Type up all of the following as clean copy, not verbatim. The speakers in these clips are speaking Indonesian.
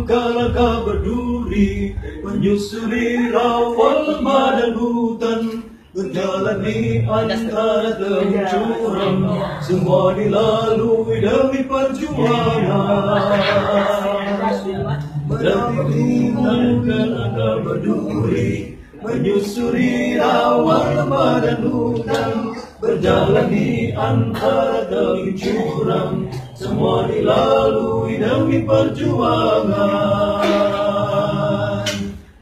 Kala berduri menyusuri rawa lembah dan hutan, berjalan di antara tepi jurang, semua dilalui demi perjuangan. Kala berduri menyusuri rawa lembah dan hutan, berjalan di antara tepi jurang, semua dilalui demi perjuangan.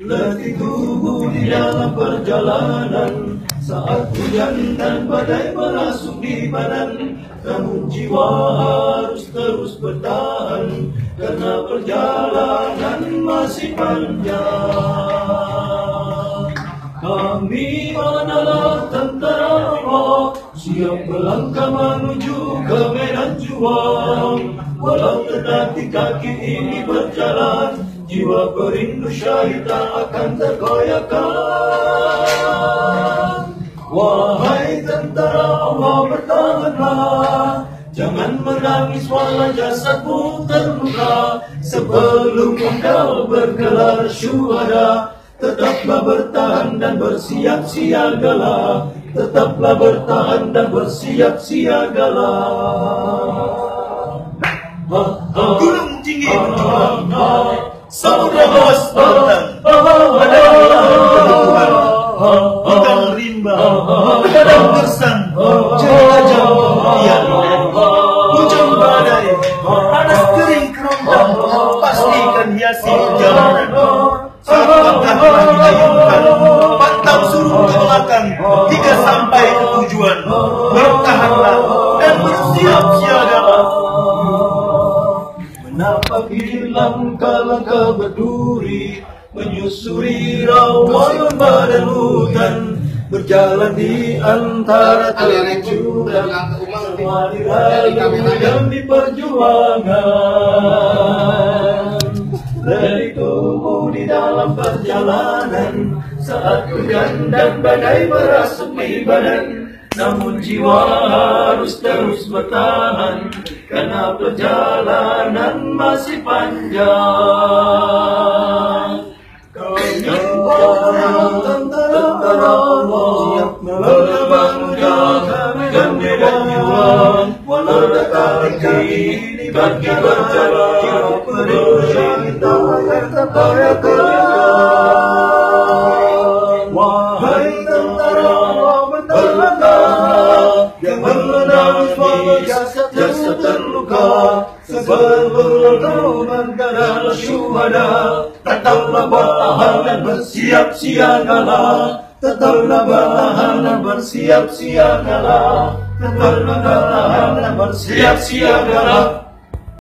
Letih tubuh di dalam perjalanan, saat hujan dan badai merasuk di badan, namun jiwa harus terus bertahan, karena perjalanan masih panjang. Kami adalah tentara Allah, siap melangkah menuju ke medan juang. Walau tetapi kaki ini berjalan, jiwa perindu syahid tak akan tergoyahkan. Wahai tentara Allah, bertahanlah, jangan menangis walau jasadmu terluka. Sebelum engkau bergelar syuhada, tetaplah bertahan dan bersiap siagalah. Tetaplah bertahan dan bersiap siagalah. Gunung tinggi berjuang, samudra luas bertang, ada kebutuhan, hutan rimba, padang gersang, jelajah impian, hujan badai, panas kering kerontang, pastikan hiasi perjalanan. Langkah telah diayunkan, pantang suruh ke belakang, hingga sampai ke tujuan. Bertahanlah dan bersiap siagalah. Menapaki langkah-langkah berduri, menyusuri rawa lembah dan hutan, berjalan di antara tepi jurang, semua dilalui demi perjuangan. Letih tubuh di dalam perjalanan, saat hujan dan badai merasuk di badan, namun jiwa harus terus bertahan, karena perjalanan masih panjang. Kami para tentara Allah, siap melangkah ke medan juang. Walau dekat kaki bagi berjalan, jiwa perindu syahid tak akan tergoyahkan. Wahai tentara Allah, bertahanlah, jangan menangis walau jasad terluka. Sebelum engkau bergelar syuhada, tetaplah bertahan dan bersiap siagalah. Tetaplah bertahan dan bersiap siagalah. Tetaplah bertahan dan bersiap siagalah.